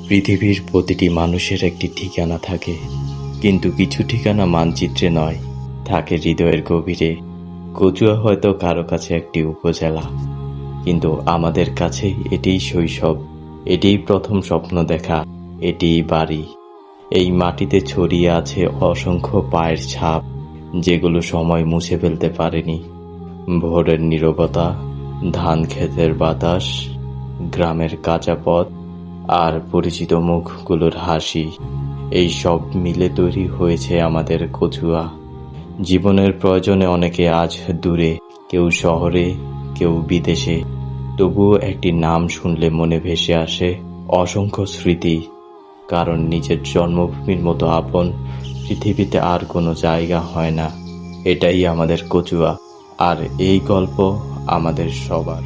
পৃথিবীর প্রতিটি মানুষের একটি ঠিকানা থাকে, কিন্তু কিছু ঠিকানা মানচিত্রে নয়, থাকে হৃদয়ের গভীরে। কচুয়া হয়তো কারো কাছে একটি উপজেলা, কিন্তু আমাদের কাছে এটিই শৈশব, এটিই প্রথম স্বপ্ন দেখা, এটিই বাড়ি। এই মাটিতে ছড়িয়ে আছে অসংখ্য পায়ের ছাপ, যেগুলো সময় মুছে ফেলতে পারেনি। ভোরের নীরবতা, ধান ক্ষেতের বাতাস, গ্রামের কাঁচা পথ আর পরিচিত মুখগুলোর হাসি, এই সব মিলে তৈরি হয়েছে আমাদের কচুয়া। জীবনের প্রয়োজনে অনেকে আজ দূরে, কেউ শহরে, কেউ বিদেশে, তবুও একটি নাম শুনলে মনে ভেসে আসে অসংখ্য স্মৃতি। কারণ নিজের জন্মভূমির মতো আপন পৃথিবীতে আর কোনো জায়গা হয় না। এটাই আমাদের কচুয়া, আর এই গল্প আমাদের সবার।